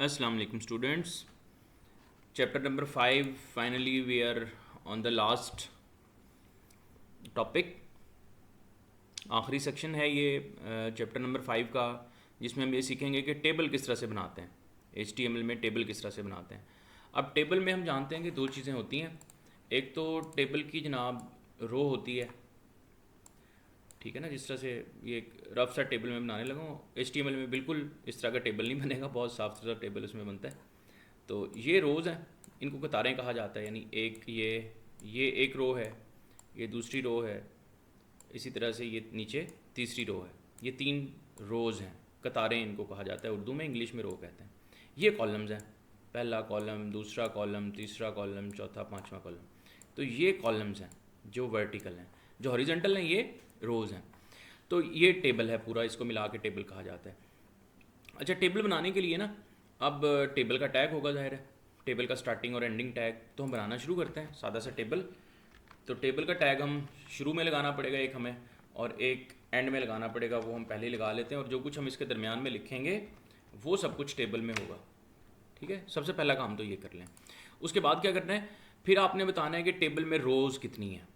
Assalamu alaikum students. Chapter number 5, finally we are on the last topic. आखिरी section है ये chapter number 5 का, जिसमें हम ये सीखेंगे कि टेबल किस तरह से बनाते हैं। HTML में टेबल किस तरह से बनाते हैं। अब टेबल में हम जानते हैं कि दो चीज़ें होती हैं। एक तो टेबल की जनाब रो होती है, ठीक है ना, जिस तरह से ये एक रफ सा टेबल में बनाने लगा हूँ। HTML में बिल्कुल इस तरह का टेबल नहीं बनेगा, बहुत साफ सुथरा टेबल उसमें बनता है। तो ये रोज़ हैं, इनको कतारें कहा जाता है। यानी एक ये एक रो है, ये दूसरी रो है, इसी तरह से ये नीचे तीसरी रो है। ये 3 रोज़ हैं, कतारें इनको कहा जाता है उर्दू में, इंग्लिश में रो कहते हैं। ये कॉलम्स हैं, पहला कॉलम, दूसरा कॉलम, तीसरा कॉलम, चौथा, पांचवा कॉलम। तो ये कॉलम्स हैं जो वर्टिकल हैं। जो हॉरिजॉन्टल हैं ये रोज़ हैं। तो ये टेबल है पूरा, इसको मिला के टेबल कहा जाता है। अच्छा, टेबल बनाने के लिए ना, अब टेबल का टैग होगा, जाहिर है टेबल का स्टार्टिंग और एंडिंग टैग। तो हम बनाना शुरू करते हैं सादा सा टेबल। तो टेबल का टैग हम शुरू में लगाना पड़ेगा एक हमें, और एक एंड में लगाना पड़ेगा, वो हम पहले ही लगा लेते हैं। और जो कुछ हम इसके दरमियान में लिखेंगे वो सब कुछ टेबल में होगा, ठीक है। सबसे पहला काम तो ये कर लें। उसके बाद क्या करना है, फिर आपने बताना है कि टेबल में रोज़ कितनी है।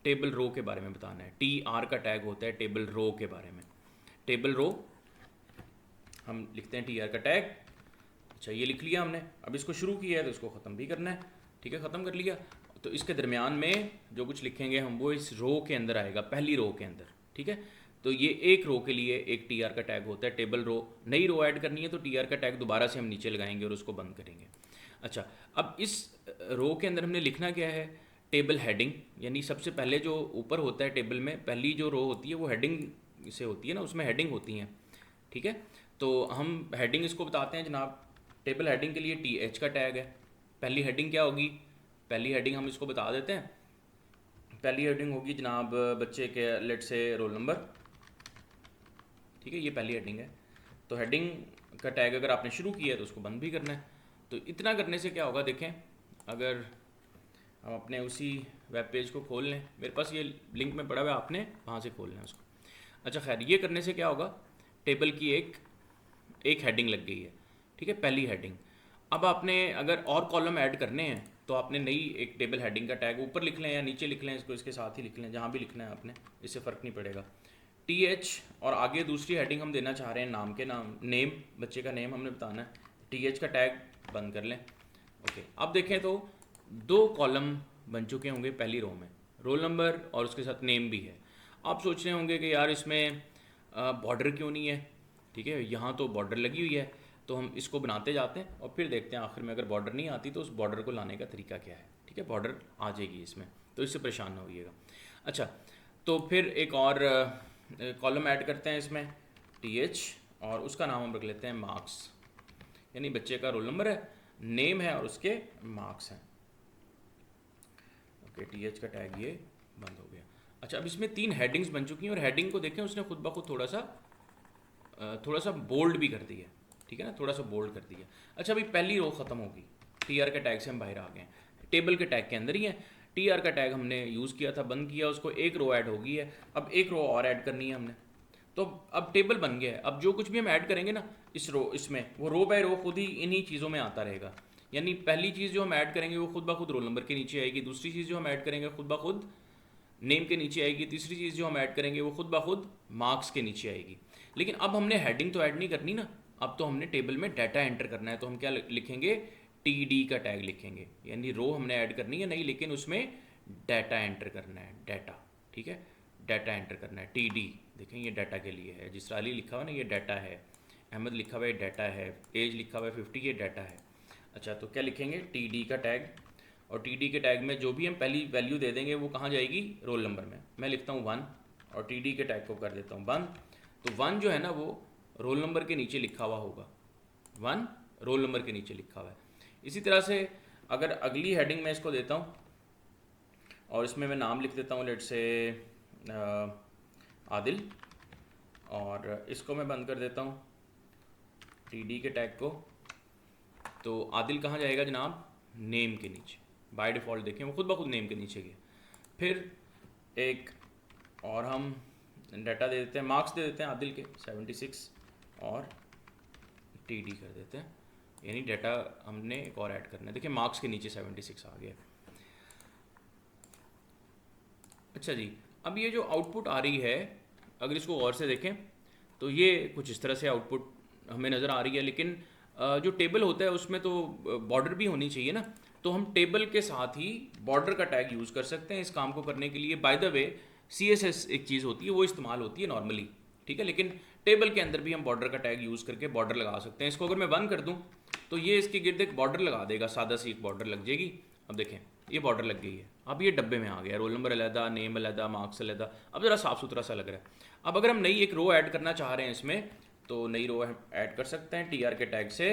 टेबल रो के बारे में बताना है। TR का टैग होता है टेबल रो के बारे में। टेबल रो हम लिखते हैं TR का टैग। अच्छा, ये लिख लिया हमने। अब इसको शुरू किया है तो इसको ख़त्म भी करना है, ठीक है। ख़त्म कर लिया तो इसके दरमियान में जो कुछ लिखेंगे हम वो इस रो के अंदर आएगा, पहली रो के अंदर, ठीक है। तो ये एक रो के लिए एक TR का टैग होता है। टेबल रो, नई रो ऐड करनी है तो TR का टैग दोबारा से हम नीचे लगाएंगे और उसको बंद करेंगे। अच्छा, अब इस रो के अंदर हमने लिखना क्या है, टेबल हेडिंग। यानी सबसे पहले जो ऊपर होता है टेबल में, पहली जो रो होती है वो हेडिंग से होती है ना, उसमें हेडिंग होती हैं, ठीक है। तो हम हेडिंग इसको बताते हैं जनाब। टेबल हेडिंग के लिए TH का टैग है। पहली हेडिंग क्या होगी, पहली हेडिंग हम इसको बता देते हैं। पहली हेडिंग होगी जनाब बच्चे के लेट से रोल नंबर, ठीक है। ये पहली हेडिंग है। तो हेडिंग का टैग अगर आपने शुरू किया है तो उसको बंद भी करना है। तो इतना करने से क्या होगा, देखें, अगर हम अपने उसी वेब पेज को खोल लें, मेरे पास ये लिंक में पड़ा हुआ है, आपने वहाँ से खोलना है उसको। अच्छा खैर, ये करने से क्या होगा, टेबल की एक हेडिंग लग गई है, ठीक है, पहली हेडिंग। अब आपने अगर और कॉलम ऐड करने हैं तो आपने नई एक टेबल हेडिंग का टैग ऊपर लिख लें या नीचे लिख लें, इसको इसके साथ ही लिख लें, जहाँ भी लिखना है आपने, इससे फ़र्क नहीं पड़ेगा। TH, और आगे दूसरी हेडिंग हम देना चाह रहे हैं नाम के नाम, नेम, बच्चे का नेम हमने बताना है। TH का टैग बंद कर लें। ओके, अब देखें तो 2 कॉलम बन चुके होंगे पहली रो में, रोल नंबर और उसके साथ नेम भी है। आप सोच रहे होंगे कि यार इसमें बॉर्डर क्यों नहीं है, ठीक है। यहाँ तो बॉर्डर लगी हुई है, तो हम इसको बनाते जाते हैं और फिर देखते हैं आखिर में अगर बॉर्डर नहीं आती तो उस बॉर्डर को लाने का तरीका क्या है, ठीक है। बॉर्डर आ जाएगी इसमें, तो इससे परेशान ना होइएगा। अच्छा, तो फिर एक और कॉलम ऐड करते हैं इसमें, TH, और उसका नाम हम रख लेते हैं मार्क्स। यानी बच्चे का रोल नंबर है, नेम है और उसके मार्क्स हैं। ओके, TH का टैग ये बंद हो गया। अच्छा, अब इसमें 3 हेडिंग्स बन चुकी हैं और हेडिंग को देखें उसने खुद ब खुद थोड़ा सा बोल्ड भी कर दिया, ठीक है ना, थोड़ा सा बोल्ड कर दिया। अच्छा, अभी पहली रो ख़त्म होगी, TR के टैग से हम बाहर आ गए हैं, टेबल के टैग के अंदर ही है। TR का टैग हमने यूज़ किया था, बंद किया उसको, एक रो ऐड होगी है। अब एक रो और ऐड करनी है हमने, तो अब टेबल बन गया है। अब जो कुछ भी हम ऐड करेंगे ना इसमें, वो रो बाय रो खुद ही इन्हीं चीज़ों में आता रहेगा। यानी पहली चीज़ जो हम ऐड करेंगे वो खुद ब खुद रोल नंबर के नीचे आएगी, दूसरी चीज़ जो हम ऐड करेंगे खुद ब खुद नेम के नीचे आएगी, तीसरी चीज़ जो हम ऐड करेंगे वो खुद ब खुद मार्क्स के नीचे आएगी। लेकिन अब हमने हेडिंग तो ऐड नहीं करनी ना, अब तो हमने टेबल में डाटा एंटर करना है। तो हम क्या लिखेंगे, TD का टैग लिखेंगे। यानी रो हमने ऐड करनी है नहीं, लेकिन उसमें डाटा एंटर करना है, डाटा, ठीक है, डाटा एंटर करना है। TD, देखें ये डाटा के लिए है। जिस अली लिखा हुआ ना ये डाटा है, अहमद लिखा हुआ है डाटा है, एज लिखा हुआ है 50, ये डाटा है। अच्छा, तो क्या लिखेंगे, TD का टैग, और TD के टैग में जो भी हम पहली वैल्यू दे देंगे वो कहाँ जाएगी, रोल नंबर में। मैं लिखता हूँ 1 और TD के टैग को कर देता हूँ 1। तो 1 जो है ना वो रोल नंबर के नीचे लिखा हुआ होगा, 1 रोल नंबर के नीचे लिखा हुआ है। इसी तरह से अगर अगली हेडिंग में इसको देता हूँ और इसमें मैं नाम लिख देता हूँ, लेट से आदिल, और इसको मैं बंद कर देता हूँ TD के टैग को। तो आदिल कहाँ जाएगा जनाब, नेम के नीचे। बाय डिफ़ॉल्ट देखें वो खुद ब खुद नेम के नीचे गया। फिर एक और हम डाटा दे देते हैं, मार्क्स दे देते हैं आदिल के 76, और TD कर देते हैं यानी डाटा हमने एक और ऐड करना है। देखिए मार्क्स के नीचे 76 आ गया। अच्छा जी, अब ये जो आउटपुट आ रही है, अगर इसको गौर से देखें तो ये कुछ इस तरह से आउटपुट हमें नज़र आ रही है, लेकिन जो टेबल होता है उसमें तो बॉर्डर भी होनी चाहिए ना, तो हम टेबल के साथ ही बॉर्डर का टैग यूज़ कर सकते हैं इस काम को करने के लिए। बाय द वे CSS एक चीज़ होती है, वो इस्तेमाल होती है नॉर्मली, ठीक है, लेकिन टेबल के अंदर भी हम बॉर्डर का टैग यूज़ करके बॉर्डर लगा सकते हैं। इसको अगर मैं 1 कर दूँ तो ये इसके गिर्द एक बॉर्डर लगा देगा, सादा सी एक बॉर्डर लग जाएगी। अब देखें ये बॉर्डर लग गई है, अब ये डब्बे में आ गया, रोल नंबर अलहदा, नेम अलहदा, मार्क्स अलहदा, अब ज़रा साफ़ सुथरा सा लग रहा है। अब अगर हम नई एक रो ऐड करना चाह रहे हैं इसमें, तो नई रो ऐड कर सकते हैं TR के टैग से,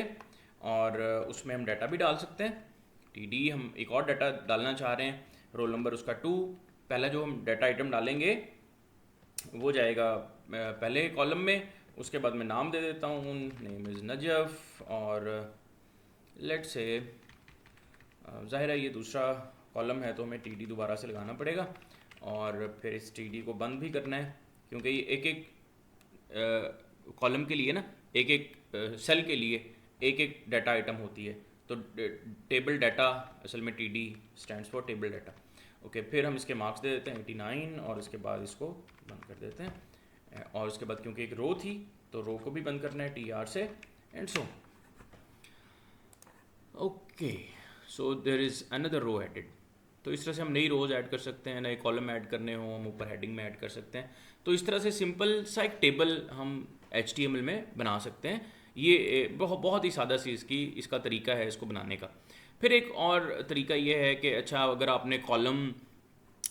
और उसमें हम डाटा भी डाल सकते हैं। TD हम एक और डाटा डालना चाह रहे हैं, रोल नंबर उसका 2। पहला जो हम डाटा आइटम डालेंगे वो जाएगा पहले कॉलम में, उसके बाद मैं नाम दे देता हूँ, नेम इज़ नजफ़, और लेट से ज़ाहिर है ये दूसरा कॉलम है तो हमें TD दोबारा से लगाना पड़ेगा, और फिर इस TD को बंद भी करना है, क्योंकि ये एक एक कॉलम के लिए ना, एक एक सेल के लिए एक एक डाटा आइटम होती है, तो टेबल डाटा असल में TD stands for table data. Okay, फिर हम इसके मार्क्स दे देते हैं 89, और इसके बाद इसको बंद कर देते हैं, और उसके बाद क्योंकि एक रो थी तो रो को भी बंद करना है TR से, and so okay, so there is another row added. तो इस तरह से हम नई रोज़ ऐड कर सकते हैं, नए कॉलम ऐड करने हो हम ऊपर हेडिंग में ऐड कर सकते हैं। तो इस तरह से सिंपल सा एक टेबल हम HTML में बना सकते हैं। ये बहुत बहुत ही सादा सी इसका तरीका है इसको बनाने का। फिर एक और तरीका ये है कि अच्छा अगर आपने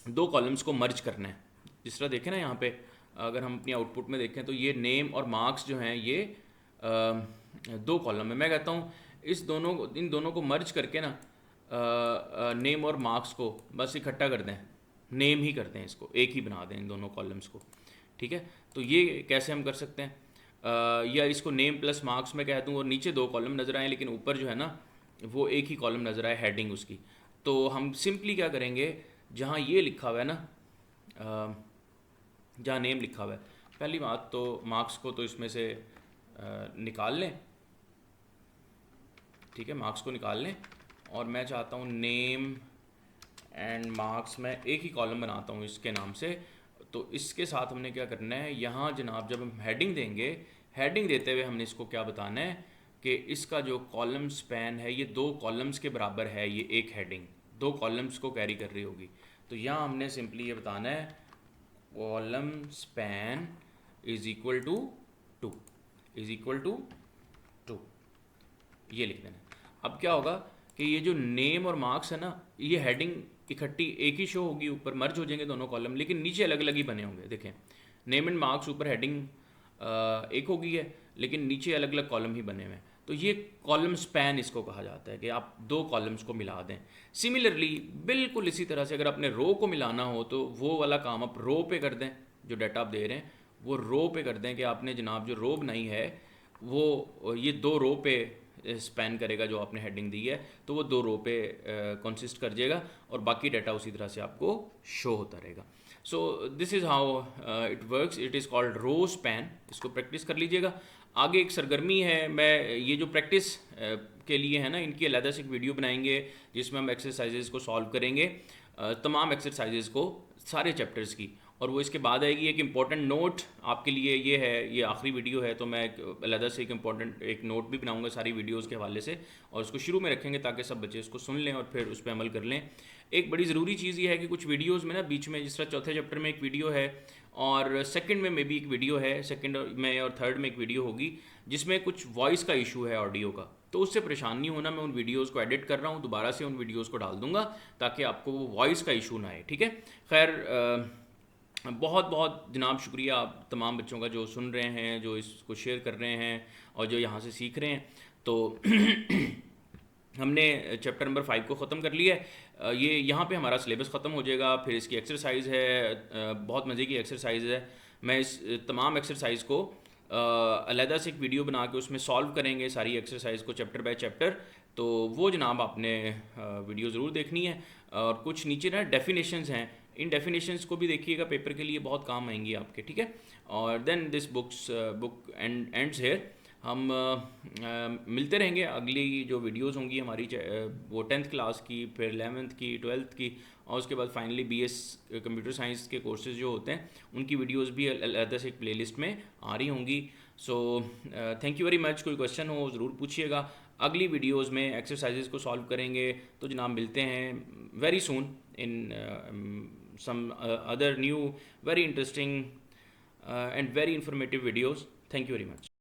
दो कॉलम्स को मर्ज करना है, जिस तरह देखें ना यहाँ पे, अगर हम अपनी आउटपुट में देखें तो ये नेम और मार्क्स जो हैं ये दो कॉलम है। मैं कहता हूँ इन दोनों को मर्ज करके ना नेम और मार्क्स को बस इकट्ठा कर दें, नेम ही करते हैं, इसको एक ही बना दें इन दोनों कॉलम्स को, ठीक है। तो ये कैसे हम कर सकते हैं, या इसको नेम प्लस मार्क्स में कह दूँ और नीचे दो कॉलम नज़र आए, लेकिन ऊपर जो है ना वो एक ही कॉलम नज़र आए हेडिंग उसकी। तो हम सिंपली क्या करेंगे, जहाँ ये लिखा हुआ है ना, जहाँ नेम लिखा हुआ है, पहली बात तो मार्क्स को तो इसमें से निकाल लें, ठीक है, मार्क्स को निकाल लें, और मैं चाहता हूँ नेम एंड मार्क्स में एक ही कॉलम बनाता हूँ इसके नाम से। तो इसके साथ हमने क्या करना है, यहाँ जनाब जब हम हेडिंग देंगे, हेडिंग देते हुए हमने इसको क्या बताना है कि इसका जो कॉलम स्पैन है ये दो कॉलम्स के बराबर है, ये एक हेडिंग दो कॉलम्स को कैरी कर रही होगी। तो यहाँ हमने सिंपली ये बताना है column span is equal to 2, is equal to 2, ये लिख देना है। अब क्या होगा कि ये जो नेम और मार्क्स है ना, ये हेडिंग इकट्ठी एक ही शो होगी, ऊपर मर्ज हो जाएंगे दोनों कॉलम, लेकिन नीचे अलग अलग ही बने होंगे। देखें नेम एंड मार्क्स ऊपर हेडिंग एक हो गई है, लेकिन नीचे अलग अलग कॉलम ही बने हुए हैं। तो ये कॉलम स्पैन इसको कहा जाता है कि आप दो कॉलम्स को मिला दें। सिमिलरली बिल्कुल इसी तरह से अगर आपने रो को मिलाना हो तो वो वाला काम आप रो पे कर दें, जो डाटा आप दे रहे हैं वो रो पे कर दें कि आपने जनाब जो रो बनाई है वो ये दो रो पे स्पैन करेगा, जो आपने हेडिंग दी है तो वो दो रो पे कंसिस्ट कर जाएगा, और बाकी डाटा उसी तरह से आपको शो होता रहेगा। So this is how it works, it is called row span. इसको प्रैक्टिस कर लीजिएगा। आगे एक सरगर्मी है, मैं ये जो प्रैक्टिस के लिए है ना, इनकी अलग से एक वीडियो बनाएंगे जिसमें हम एक्सरसाइजेज़ को सॉल्व करेंगे, तमाम एक्सरसाइजेज़ को, सारे चैप्टर्स की, और वो इसके बाद आएगी। एक इम्पॉर्टेंट नोट आपके लिए ये है, ये आखिरी वीडियो है तो मैं अलग से एक इम्पॉर्टेंट एक नोट भी बनाऊंगा सारी वीडियोस के हवाले से, और उसको शुरू में रखेंगे ताकि सब बच्चे उसको सुन लें और फिर उस पर अमल कर लें। एक बड़ी ज़रूरी चीज़ ये है कि कुछ वीडियोस में ना बीच में, जिस तरह चौथे चैप्टर में एक वीडियो है और सेकंड में भी एक वीडियो है, सेकंड में और थर्ड में एक वीडियो होगी जिसमें कुछ वॉइस का इशू है ऑडियो का, तो उससे परेशान नहीं होना। मैं उन वीडियोस को एडिट कर रहा हूँ, दोबारा से उन वीडियोस को डाल दूंगा ताकि आपको वो वॉइस का इशू ना आए, ठीक है। खैर बहुत बहुत जनाब शुक्रिया आप तमाम बच्चों का जो सुन रहे हैं, जो इसको शेयर कर रहे हैं और जो यहाँ से सीख रहे हैं। तो हमने चैप्टर नंबर 5 को ख़त्म कर लिया है। ये यहाँ पे हमारा सिलेबस ख़त्म हो जाएगा। फिर इसकी एक्सरसाइज है, बहुत मज़े की एक्सरसाइज है। मैं इस तमाम एक्सरसाइज को अलहदा से एक वीडियो बना के उसमें सॉल्व करेंगे सारी एक्सरसाइज को चैप्टर बाय चैप्टर। तो वो जनाब आपने वीडियो ज़रूर देखनी है। और कुछ नीचे ना डेफिनेशंस हैं, इन डेफिनेशंस को भी देखिएगा, पेपर के लिए बहुत काम आएंगी आपके, ठीक है। और then this book ends here. हम मिलते रहेंगे। अगली जो वीडियोस होंगी हमारी वो 10th क्लास की, फिर 11th की, 12th की, और उसके बाद फाइनली BS कंप्यूटर साइंस के कोर्सेज जो होते हैं उनकी वीडियोस भी अलग से एक प्लेलिस्ट में आ रही होंगी। So thank you very much. कोई क्वेश्चन हो ज़रूर पूछिएगा। अगली वीडियोस में एक्सरसाइजेज को सॉल्व करेंगे। तो जनाब मिलते हैं very soon in some other new very interesting and very informative videos. Thank you very much.